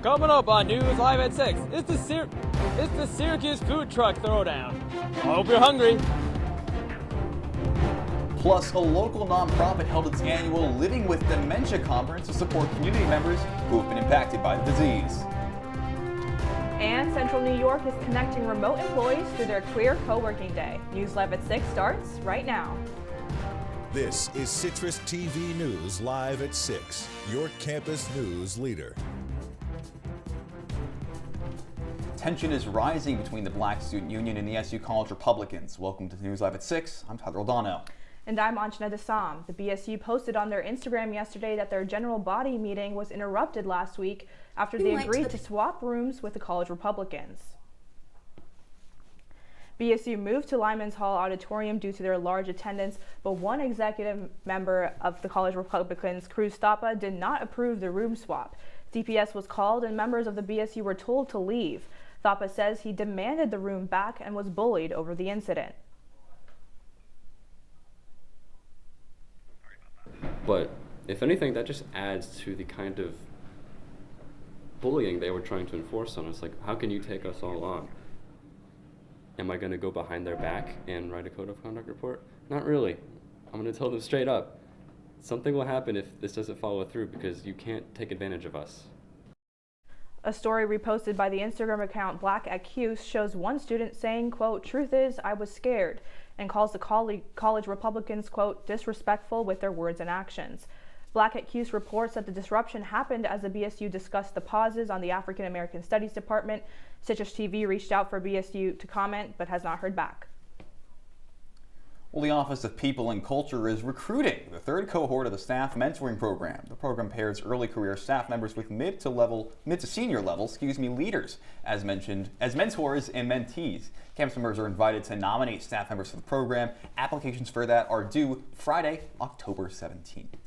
Coming up on News Live at 6, it's the Syracuse Food Truck Throwdown. I hope you're hungry. Plus, a local nonprofit held its annual Living with Dementia conference to support community members who have been impacted by the disease. And Central New York is connecting remote employees through their Queer Co-working Day. News Live at 6 starts right now. This is CitrusTV News Live at 6, your campus news leader. Tension is rising between the Black Student Union and the SU College Republicans. Welcome to News Live at 6. I'm Oldano. And I'm Anjana Dasam. The BSU posted on their Instagram yesterday that their general body meeting was interrupted last week after they agreed to swap rooms with the college Republicans. BSU moved to Lyman's Hall Auditorium due to their large attendance, but one executive member of the college Republicans, Cruz Thapa, did not approve the room swap. DPS was called and members of the BSU were told to leave. Thapa says he demanded the room back and was bullied over the incident. But if anything, that just adds to the kind of bullying they were trying to enforce on us. Like, how can you take us all on? Am I going to go behind their back and write a code of conduct report? Not really. I'm going to tell them straight up. Something will happen if this doesn't follow through because you can't take advantage of us. A story reposted by the Instagram account Black Accused shows one student saying, quote, "Truth is, I was scared," and calls the college Republicans, quote, "disrespectful with their words and actions." Black Accused reports that the disruption happened as the BSU discussed the pauses on the African American Studies Department. CitrusTV reached out for BSU to comment, but has not heard back. Well, the Office of People and Culture is recruiting the third cohort of the staff mentoring program. The program pairs early career staff members with mid to senior level, leaders, as mentioned, as mentors and mentees. Campus members are invited to nominate staff members for the program. Applications for that are due Friday, October 17th.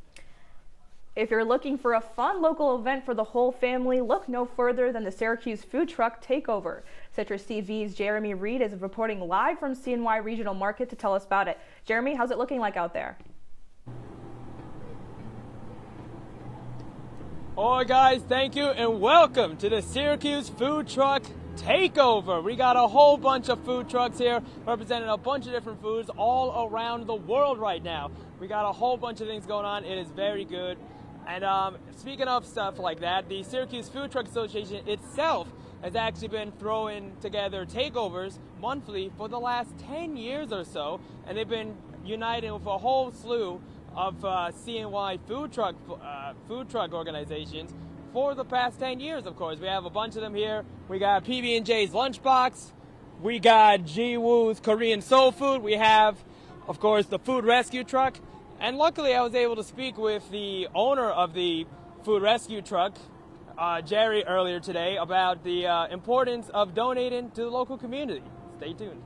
If you're looking for a fun local event for the whole family, look no further than the Syracuse Food Truck Takeover. Citrus TV's Jeremy Reed is reporting live from CNY Regional Market to tell us about it. Jeremy, how's it looking like out there? Alright guys, thank you and welcome to the Syracuse Food Truck Takeover. We got a whole bunch of food trucks here representing a bunch of different foods all around the world right now. We got a whole bunch of things going on. It is very good. And speaking of stuff like that, the Syracuse Food Truck Association itself has actually been throwing together takeovers monthly for the last 10 years or so, and they've been uniting with a whole slew of CNY food truck organizations for the past 10 years. Of course, we have a bunch of them here. We got PB&J's Lunchbox, we got Ji-Woo's Korean Soul Food, we have, of course, the Food Rescue Truck. And luckily, I was able to speak with the owner of the food rescue truck, Jerry, earlier today about the importance of donating to the local community. Stay tuned.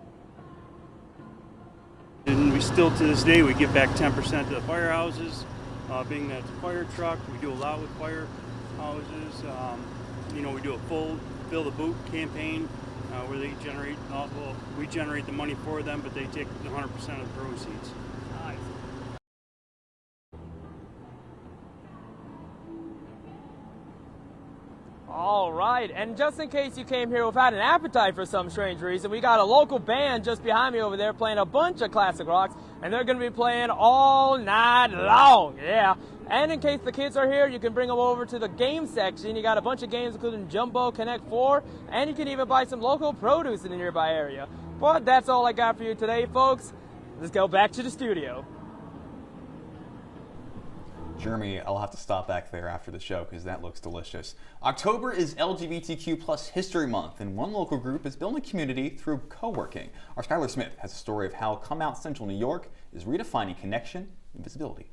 And we still, to this day, we give back 10% to the firehouses. Being that it's a fire truck, we do a lot with firehouses. We do a full fill the boot campaign where they generate, we generate the money for them, but they take 100% of the proceeds. All right, and just in case you came here without an appetite for some strange reason, we got a local band just behind me over there playing a bunch of classic rocks, and they're going to be playing all night long, yeah. And in case the kids are here, you can bring them over to the game section. You got a bunch of games including Jumbo, Connect 4, and you can even buy some local produce in the nearby area. But that's all I got for you today, folks. Let's go back to the studio. Jeremy, I'll have to stop back there after the show because that looks delicious. October is LGBTQ plus History Month, and one local group is building community through co-working. Our Skylar Smith has a story of how Come Out Central New York is redefining connection and visibility.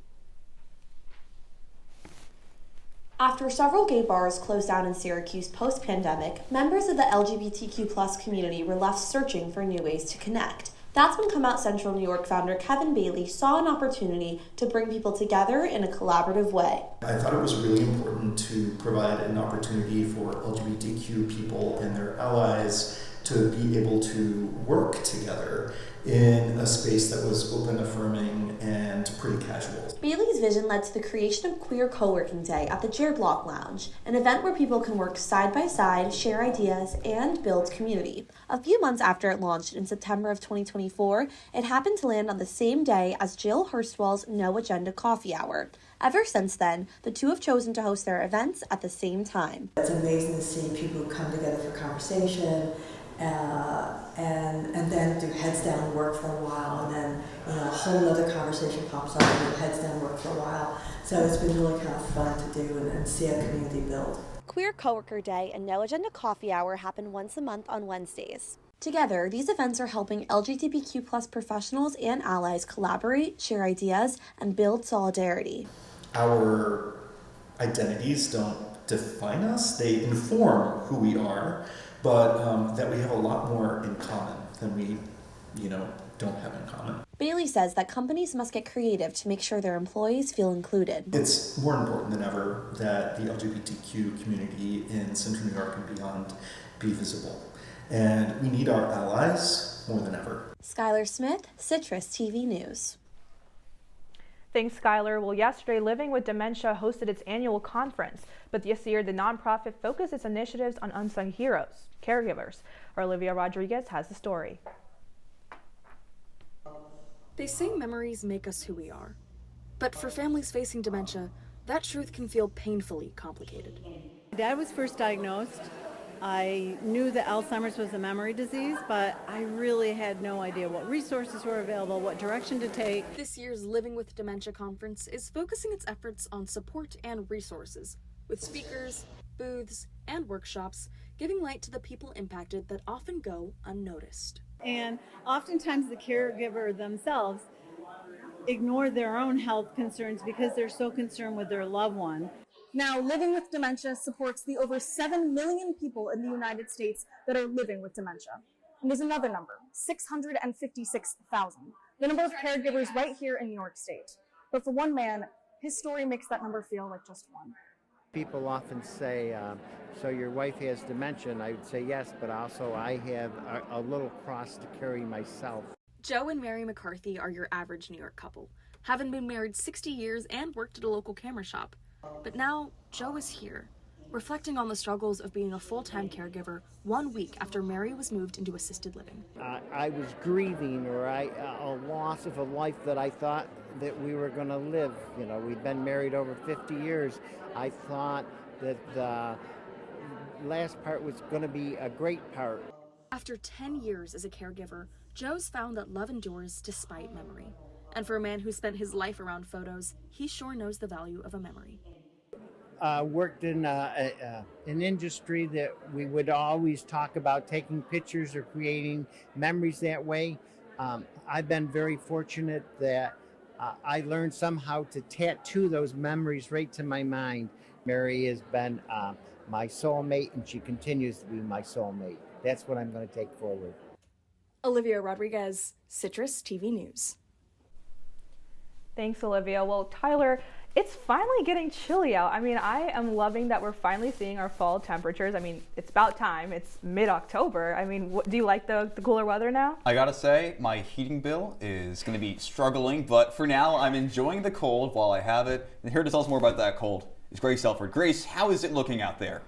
After several gay bars closed down in Syracuse post-pandemic, members of the LGBTQ plus community were left searching for new ways to connect. That's when Come Out Central New York founder Kevin Bailey saw an opportunity to bring people together in a collaborative way. I thought it was really important to provide an opportunity for LGBTQ people and their allies to to be able to work together in a space that was open, affirming, and pretty casual. Bailey's vision led to the creation of Queer Co-working Day at the Jer Block Lounge, an event where people can work side by side, share ideas, and build community. A few months after it launched in September of 2024, it happened to land on the same day as Jill Hurstwell's No Agenda Coffee Hour. Ever since then, the two have chosen to host their events at the same time. It's amazing to see people come together for conversation, and then do heads down work for a while, and then a whole other conversation pops up and do heads down work for a while. So it's been really kind of fun to do and see a community build. Queer Coworker Day and No Agenda Coffee Hour happen once a month on Wednesdays. Together, these events are helping LGBTQ+ professionals and allies collaborate, share ideas, and build solidarity. Our identities don't define us, they inform who we are, but that we have a lot more in common than we, don't have in common. Bailey says that companies must get creative to make sure their employees feel included. It's more important than ever that the LGBTQ community in Central New York and beyond be visible. And we need our allies more than ever. Skylar Smith, CitrusTV News. Thanks, Skylar. Well, yesterday, Living with Dementia hosted its annual conference, but this year, the nonprofit focused its initiatives on unsung heroes, caregivers. Our Olivia Rodriguez has the story. They say memories make us who we are. But for families facing dementia, that truth can feel painfully complicated. My dad was first diagnosed. I knew that Alzheimer's was a memory disease, but I really had no idea what resources were available, what direction to take. This year's Living with Dementia conference is focusing its efforts on support and resources, with speakers, booths, and workshops giving light to the people impacted that often go unnoticed. And oftentimes the caregiver themselves ignore their own health concerns because they're so concerned with their loved one. Now, Living with Dementia supports the over 7 million people in the United States that are living with dementia. And there's another number, 656,000, the number of caregivers right here in New York State. But for one man, his story makes that number feel like just one. People often say, so your wife has dementia, and I would say yes, but also I have a little cross to carry myself. Joe and Mary McCarthy are your average New York couple, having been married 60 years and worked at a local camera shop. But now, Joe is here, reflecting on the struggles of being a full-time caregiver 1 week after Mary was moved into assisted living. I was grieving, or a loss of a life that I thought that we were going to live. We'd been married over 50 years. I thought that the last part was going to be a great part. After 10 years as a caregiver, Joe's found that love endures despite memory. And for a man who spent his life around photos, he sure knows the value of a memory. Worked in an industry that we would always talk about taking pictures or creating memories that way. I've been very fortunate that I learned somehow to tattoo those memories right to my mind. Mary has been my soulmate, and she continues to be my soulmate. That's what I'm going to take forward. Olivia Rodriguez, CitrusTV News. Thanks, Olivia. Well, Tyler, it's finally getting chilly out. I am loving that we're finally seeing our fall temperatures. It's about time. It's mid-October. Do you like the cooler weather now? I gotta say, my heating bill is gonna be struggling, but for now, I'm enjoying the cold while I have it. And here to tell us more about that cold is Grace Elford. Grace, how is it looking out there?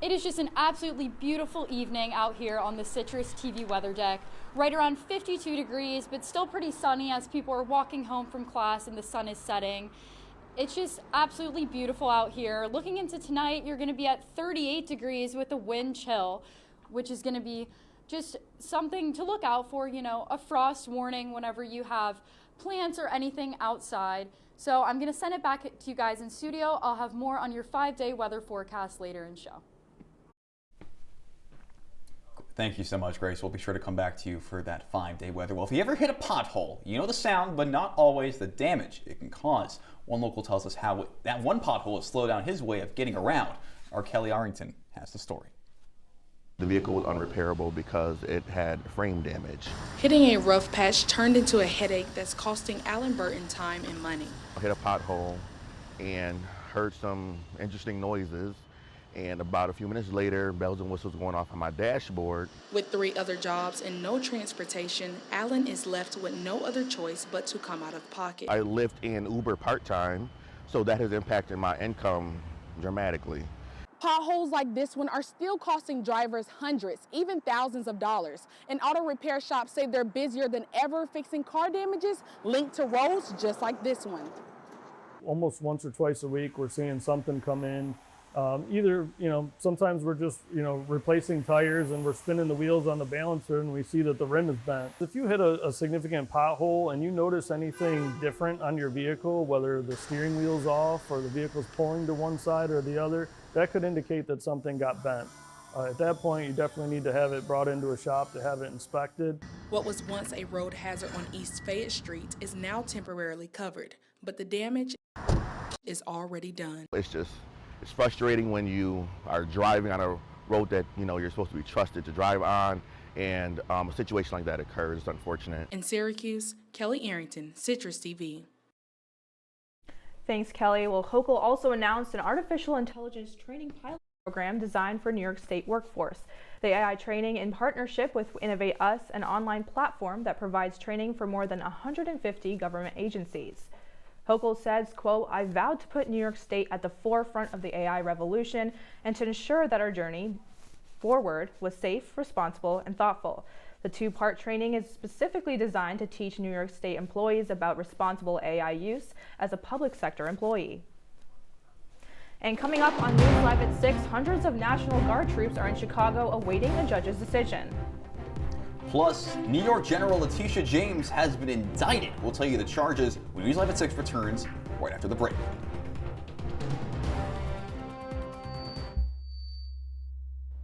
It is just an absolutely beautiful evening out here on the CitrusTV weather deck. Right around 52 degrees, but still pretty sunny as people are walking home from class and the sun is setting. It's just absolutely beautiful out here. Looking into tonight, you're gonna be at 38 degrees with a wind chill, which is gonna be just something to look out for, a frost warning whenever you have plants or anything outside. So I'm gonna send it back to you guys in studio. I'll have more on your 5-day weather forecast later in show. Thank you so much, Grace. We'll be sure to come back to you for that 5-day weather. Well, if you ever hit a pothole, you know the sound, but not always the damage it can cause. One local tells us how that one pothole has slowed down his way of getting around. Our Kelly Arrington has the story. The vehicle was unrepairable because it had frame damage. Hitting a rough patch turned into a headache that's costing Alan Burton time and money. I hit a pothole and heard some interesting noises, And about a few minutes later, bells and whistles going off on my dashboard. With 3 other jobs and no transportation, Alan is left with no other choice but to come out of pocket. I lived in Uber part-time, so that has impacted my income dramatically. Potholes like this one are still costing drivers hundreds, even thousands of dollars. And auto repair shops say they're busier than ever fixing car damages linked to roads just like this one. Almost once or twice a week, we're seeing something come in. Either, sometimes we're just, replacing tires and we're spinning the wheels on the balancer and we see that the rim is bent. If you hit a significant pothole and you notice anything different on your vehicle, whether the steering wheel's off or the vehicle's pulling to one side or the other, that could indicate that something got bent. At that point, you definitely need to have it brought into a shop to have it inspected. What was once a road hazard on East Fayette Street is now temporarily covered, but the damage is already done. It's frustrating when you are driving on a road that you're supposed to be trusted to drive on, and a situation like that occurs. It's unfortunate. In Syracuse, Kelly Arrington, Citrus TV. Thanks, Kelly. Well, Hochul also announced an artificial intelligence training pilot program designed for New York State workforce. The AI training, in partnership with Innovate Us, an online platform that provides training for more than 150 government agencies. Hochul says, quote, "I vowed to put New York State at the forefront of the AI revolution and to ensure that our journey forward was safe, responsible, and thoughtful." The 2-part training is specifically designed to teach New York State employees about responsible AI use as a public sector employee. And coming up on News Live at 6, hundreds of National Guard troops are in Chicago awaiting a judge's decision. Plus, New York General Letitia James has been indicted. We'll tell you the charges when News Live at 6 returns right after the break.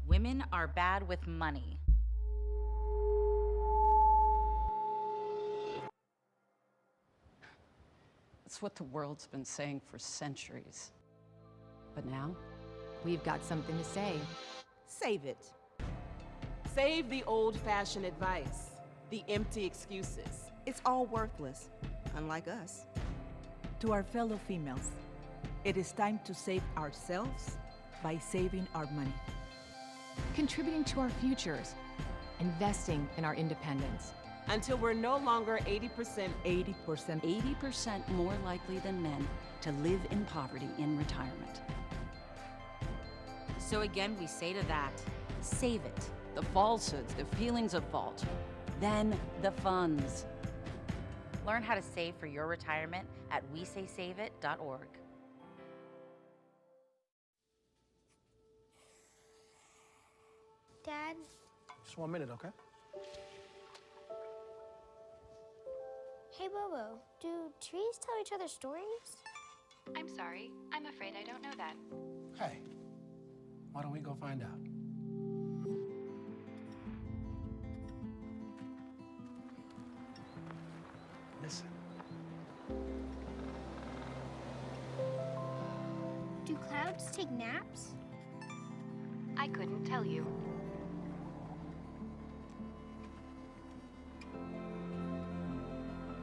Women are bad with money. It's what the world's been saying for centuries. But now, we've got something to say. Save it. Save the old-fashioned advice, the empty excuses. It's all worthless, unlike us. To our fellow females, it is time to save ourselves by saving our money. Contributing to our futures, investing in our independence. Until we're no longer 80% more likely than men to live in poverty in retirement. So again, we say to that, Save it. The falsehoods, the feelings of fault. Then the funds. learn how to save for your retirement at wesaysaveit.org. Dad? Just 1 minute, okay? Hey, Bobo, do trees tell each other stories? I'm sorry. I'm afraid I don't know that. Hey, why don't we go find out? Listen. Do clouds take naps? I couldn't tell you.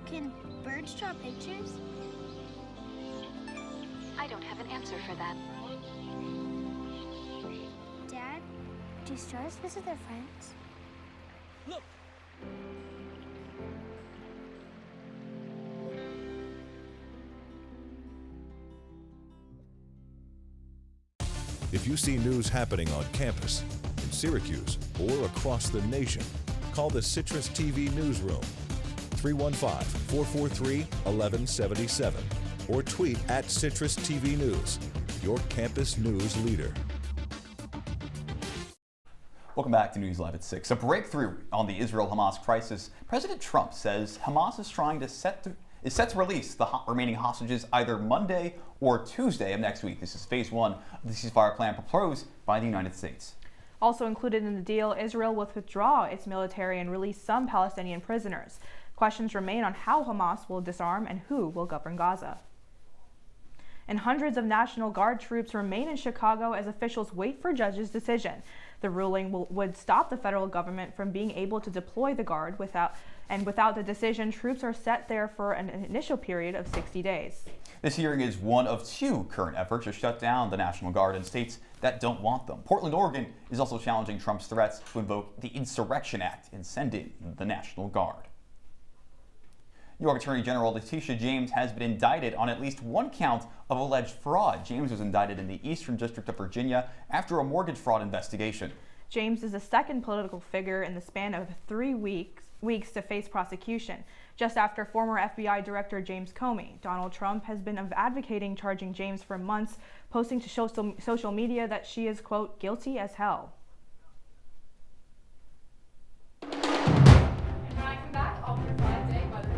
Can birds draw pictures? I don't have an answer for that. Dad, do stars visit their friends? Look! If you see news happening on campus, in Syracuse, or across the nation, call the Citrus TV newsroom, 315-443-1177, or tweet at Citrus TV News, your campus news leader. Welcome back to News Live at 6. A breakthrough on the Israel-Hamas crisis. President Trump says Hamas is trying to set to release the remaining hostages either Monday or Tuesday of next week. This is phase one of the ceasefire plan proposed by the United States. Also included in the deal, Israel will withdraw its military and release some Palestinian prisoners. Questions remain on how Hamas will disarm and who will govern Gaza. And hundreds of National Guard troops remain in Chicago as officials wait for a judge's decision. The ruling would stop the federal government from being able to deploy the Guard without the decision. Troops are set there for an initial period of 60 days. This hearing is one of two current efforts to shut down the National Guard in states that don't want them. Portland, Oregon is also challenging Trump's threats to invoke the Insurrection Act and send in the National Guard. New York Attorney General Letitia James has been indicted on at least one count of alleged fraud. James was indicted in the Eastern District of Virginia after a mortgage fraud investigation. James is the second political figure in the span of 3 weeks to face prosecution, just after former FBI Director James Comey. Donald Trump has been advocating charging James for months, posting to social media that she is, quote, guilty as hell. And when I come back, I'll provide day weather.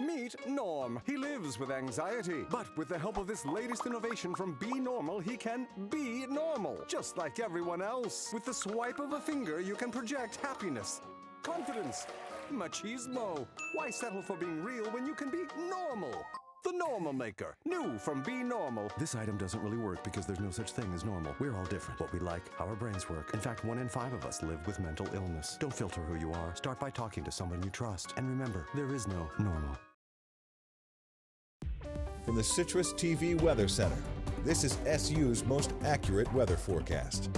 Meet Norm. He lives with anxiety, but with the help of this latest innovation from Be Normal, he can be normal, just like everyone else. With the swipe of a finger, you can project happiness, confidence, machismo. Why settle for being real when you can be normal? The Normal Maker. New from Be Normal. This item doesn't really work because there's no such thing as normal. We're all different. What we like, how our brains work. In fact, 1 in 5 of us live with mental illness. Don't filter who you are. Start by talking to someone you trust. And remember, there is no normal. From the CitrusTV Weather Center, this is SU's most accurate weather forecast.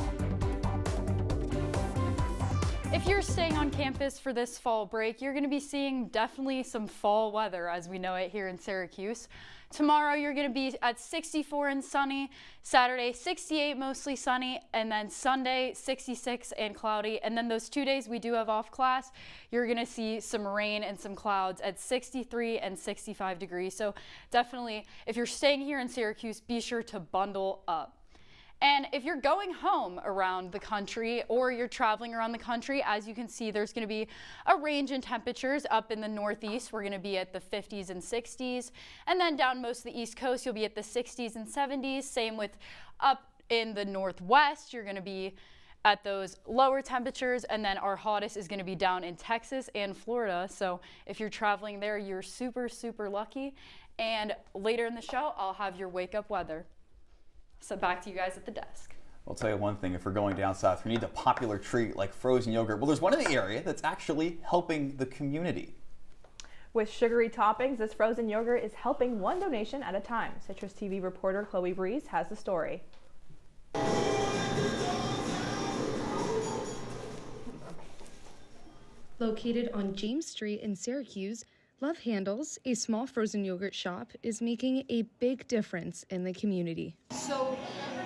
If you're staying on campus for this fall break, you're going to be seeing definitely some fall weather as we know it here in Syracuse. Tomorrow you're going to be at 64 and sunny, Saturday 68 mostly sunny, and then Sunday 66 and cloudy. And then those 2 days we do have off class, you're going to see some rain and some clouds at 63 and 65 degrees. So definitely, if you're staying here in Syracuse, be sure to bundle up. And if you're going home around the country or you're traveling around the country, as you can see, there's going to be a range in temperatures. Up in the Northeast, we're going to be at the 50s and 60s. And then down most of the East Coast, you'll be at the 60s and 70s. Same with up in the Northwest, you're going to be at those lower temperatures. And then our hottest is going to be down in Texas and Florida. So if you're traveling there, you're super, super lucky. And later in the show, I'll have your wake up weather. So back to you guys at the desk. I'll tell you one thing, if we're going down south, we need a popular treat like frozen yogurt. Well, there's one in the area that's actually helping the community. With sugary toppings, this frozen yogurt is helping one donation at a time. CitrusTV reporter Chloe Breeze has the story. Located on James Street in Syracuse, Love Handles, a small frozen yogurt shop, is making a big difference in the community. So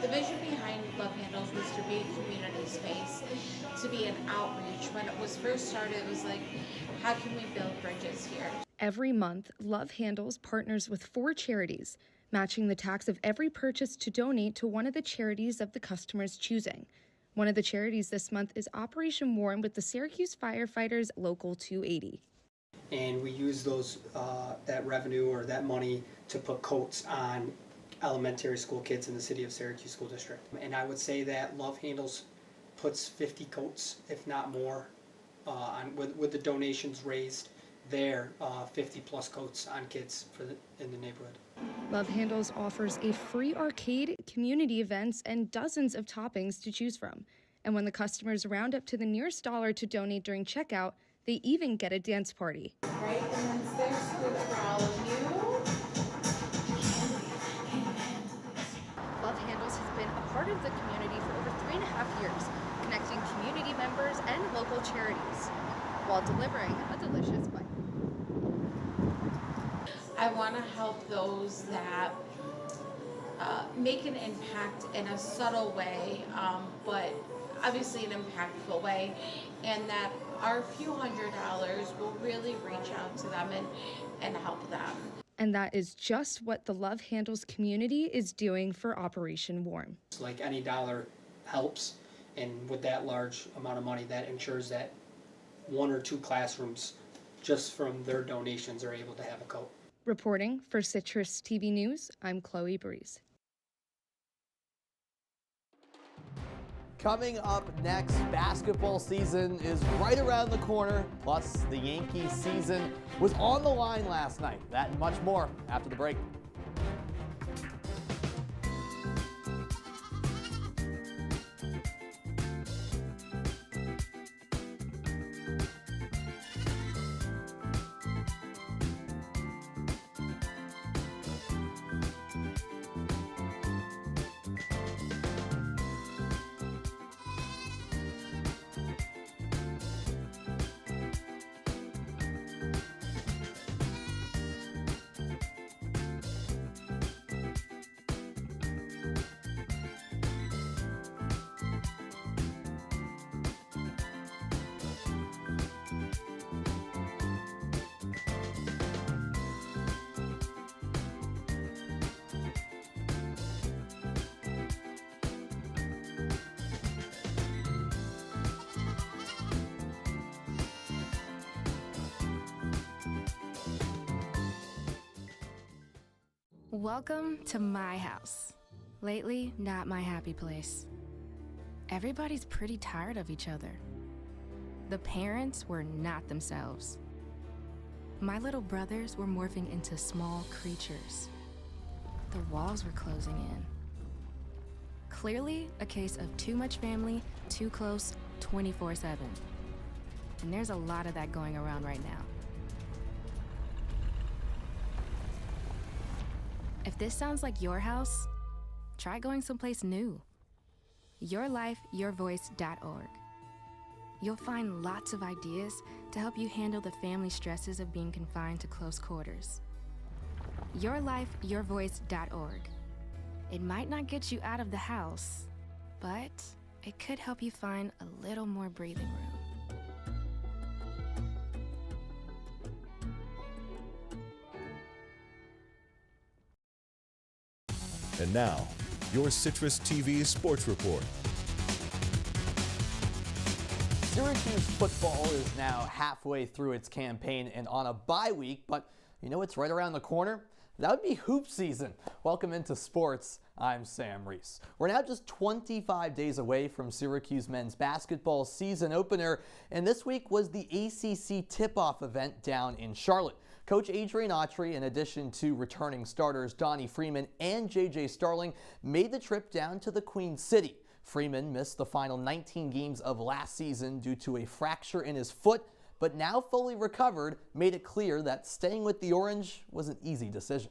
the vision behind Love Handles was to be a community space, to be an outreach. When it was first started, it was like, how can we build bridges here? Every month, Love Handles partners with 4 charities, matching the tax of every purchase to donate to one of the charities of the customer's choosing. One of the charities this month is Operation Warm with the Syracuse Firefighters Local 280. And we use those that revenue or that money to put coats on elementary school kids in the city of Syracuse School District. And I would say that Love Handles puts 50 coats, if not more, on with the donations raised there, 50 plus coats on kids in the neighborhood. Love Handles offers a free arcade, community events, and dozens of toppings to choose from. And when the customers round up to the nearest dollar to donate during checkout, they even get a dance party. Right, and then there's food for all of you. Love Handles has been a part of the community for over 3.5 years, connecting community members and local charities, while delivering a delicious bite. I want to help those that make an impact in a subtle way, but obviously an impactful way, and that our few $100s will really reach out to them and help them. And that is just what the Love Handles community is doing for Operation Warm. Like any dollar helps, and with that large amount of money, that ensures that 1 or 2 classrooms, just from their donations, are able to have a coat. Reporting for Citrus TV News, I'm Chloe Breeze. Coming up next, basketball season is right around the corner, plus the Yankees season was on the line last night. That and much more after the break. Welcome to my house. Lately, not my happy place. Everybody's pretty tired of each other. The parents were not themselves. My little brothers were morphing into small creatures. The walls were closing in. Clearly, a case of too much family, too close, 24/7. And there's a lot of that going around right now. If this sounds like your house, try going someplace new. YourLifeYourVoice.org. You'll find lots of ideas to help you handle the family stresses of being confined to close quarters. YourLifeYourVoice.org. It might not get you out of the house, but it could help you find a little more breathing room. And now, your Citrus TV Sports Report. Syracuse football is now halfway through its campaign and on a bye week, but you know what's right around the corner? That would be hoop season. Welcome into sports. I'm Sam Reiss. We're now just 25 days away from Syracuse men's basketball season opener, and this week was the ACC tip-off event down in Charlotte. Coach Adrian Autry, in addition to returning starters Donnie Freeman and J.J. Starling, made the trip down to the Queen City. Freeman missed the final 19 games of last season due to a fracture in his foot, but now fully recovered, made it clear that staying with the Orange was an easy decision.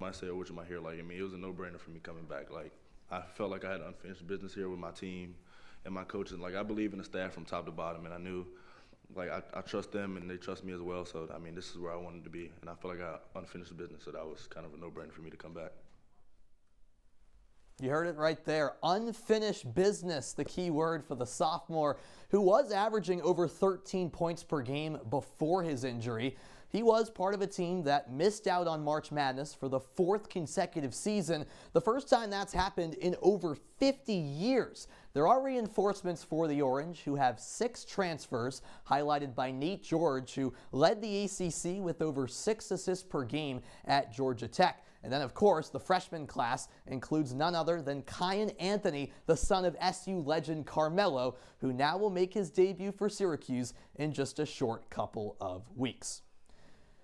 I said, which am I here? It was a no-brainer for me coming back. I felt like I had unfinished business here with my team and my coaches. I believe in the staff from top to bottom, and I knew I trust them and they trust me as well. So, this is where I wanted to be. And I feel like I got unfinished business, so that was kind of a no-brainer for me to come back. You heard it right there. Unfinished business, the key word for the sophomore, who was averaging over 13 points per game before his injury. He was part of a team that missed out on March Madness for the 4th consecutive season, the first time that's happened in over 50 years. There are reinforcements for the Orange, who have 6 transfers, highlighted by Nate George, who led the ACC with over 6 assists per game at Georgia Tech. And then, of course, the freshman class includes none other than Kyan Anthony, the son of SU legend Carmelo, who now will make his debut for Syracuse in just a short couple of weeks.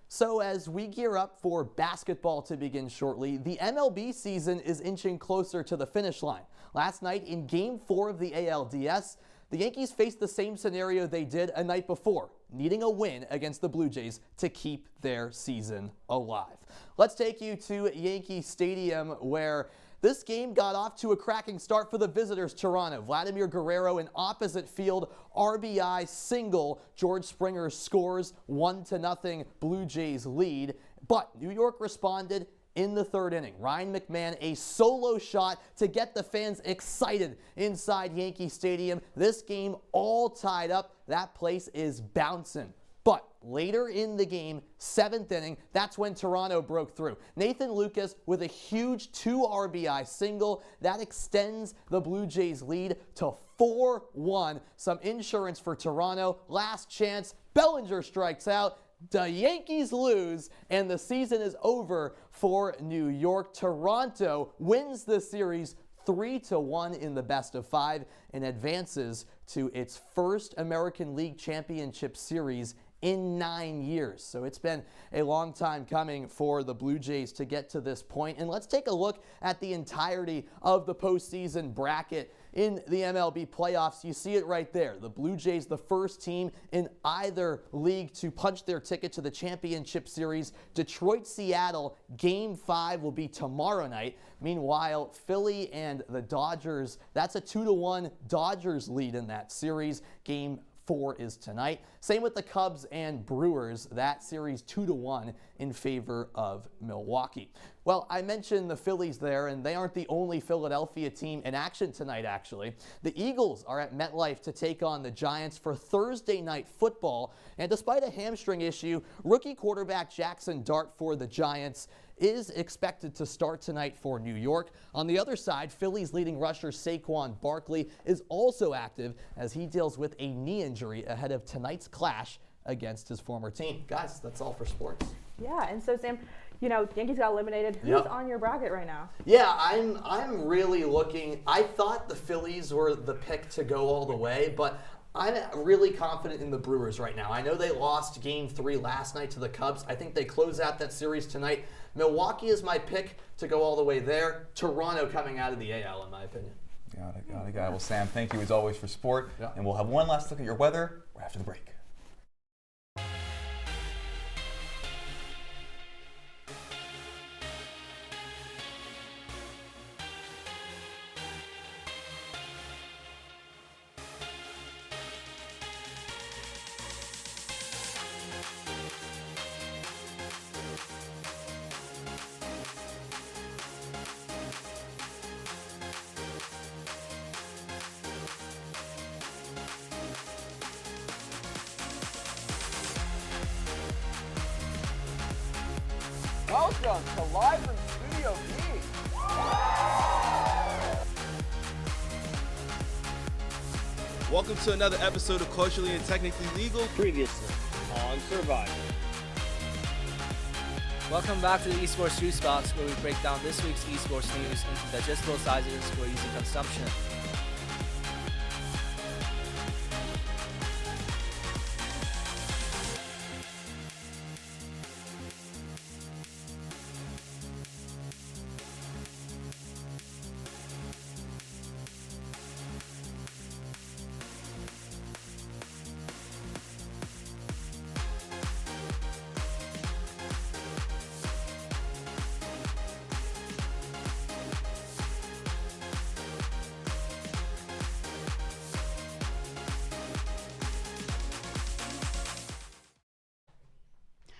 So as we gear up for basketball to begin shortly, the MLB season is inching closer to the finish line. Last night in Game 4 of the ALDS, the Yankees faced the same scenario they did a night before, needing a win against the Blue Jays to keep their season alive. Let's take you to Yankee Stadium, where this game got off to a cracking start for the visitors, Toronto. Vladimir Guerrero, an opposite field RBI single. George Springer scores 1-0 Blue Jays lead. But New York responded in the third inning. Ryan McMahon, a solo shot to get the fans excited inside Yankee Stadium. This game all tied up. That place is bouncing. But later in the game, 7th inning, that's when Toronto broke through. Nathan Lucas with a huge 2 RBI single. That extends the Blue Jays lead to 4-1. Some insurance for Toronto. Last chance. Bellinger strikes out. The Yankees lose, and the season is over for New York. Toronto wins the series 3-1 in the best of 5 and advances to its first American League Championship Series in 9 years. So it's been a long time coming for the Blue Jays to get to this point. And let's take a look at the entirety of the postseason bracket in the MLB playoffs. You see it right there. The Blue Jays, the first team in either league to punch their ticket to the championship series. Detroit-Seattle, Game 5 will be tomorrow night. Meanwhile, Philly and the Dodgers, that's a 2-1 Dodgers lead in that series. Game 4 is tonight. Same with the Cubs and Brewers. That series 2-1 in favor of Milwaukee. Well, I mentioned the Phillies there, and they aren't the only Philadelphia team in action tonight, actually. The Eagles are at MetLife to take on the Giants for Thursday night football. And despite a hamstring issue, rookie quarterback Jackson Dart for the Giants is expected to start tonight for New York. On the other side, Phillies leading rusher Saquon Barkley is also active as he deals with a knee injury ahead of tonight's clash against his former team. Guys, that's all for sports. Yeah, and so Sam, you know, Yankees got eliminated. Who's on your bracket right now? Yeah, I'm really looking. I thought the Phillies were the pick to go all the way, but I'm really confident in the Brewers right now. I know they lost Game 3 last night to the Cubs. I think they close out that series tonight. Milwaukee is my pick to go all the way there. Toronto coming out of the AL, in my opinion. Got it. Well, Sam, thank you as always for sport. Yeah. And we'll have one last look at your weather right after the break. Welcome to Live from Studio B. Welcome to another episode of Culturally and Technically Legal. Previously on Survivor. Welcome back to the Esports Juice Box, where we break down this week's esports news into digestible sizes for easy consumption.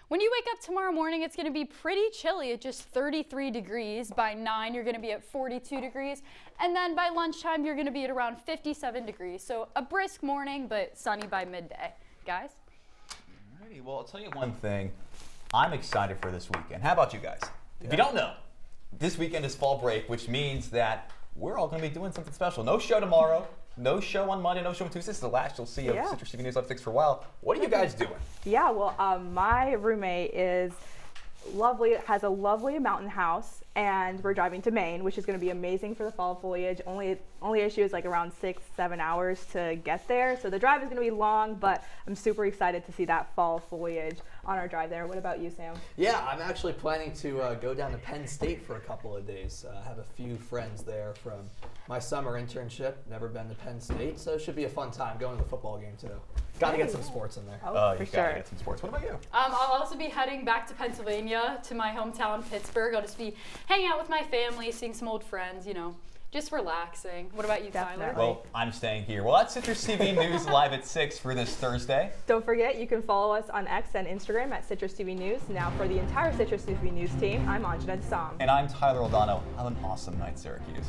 When you wake up tomorrow morning, it's going to be pretty chilly at just 33 degrees. By 9, you're going to be at 42 degrees. And then by lunchtime, you're going to be at around 57 degrees. So a brisk morning, but sunny by midday. Guys? Alrighty, well, I'll tell you one thing. I'm excited for this weekend. How about you guys? If you don't know, this weekend is fall break, which means that we're all going to be doing something special. No show tomorrow. No show on Monday, no show on Tuesday. This is the last you'll see of CitrusTV News Live 6 for a while. What are you guys doing? Yeah, well, my roommate is lovely, has a lovely mountain house, and we're driving to Maine, which is going to be amazing for the fall foliage. Only issue is like around 6-7 hours to get there, so the drive is going to be long, but I'm super excited to see that fall foliage on our drive there. What about you, Sam? Yeah, I'm actually planning to go down to Penn State for a couple of days. I have a few friends there from my summer internship. Never been to Penn State, so it should be a fun time going to the football game too. Got to get some sports in there. Oh, for sure. Get some sports. What about you? I'll also be heading back to Pennsylvania, to my hometown, Pittsburgh. I'll just be hanging out with my family, seeing some old friends, you know, Just relaxing. What about you, Tyler? Well, I'm staying here. Well, that's Citrus TV News live at 6 for this Thursday. Don't forget, you can follow us on X and Instagram at Citrus TV News. Now, for the entire Citrus TV News team, I'm Anjana Dasam. And I'm Tyler Oldano. Have an awesome night, Syracuse.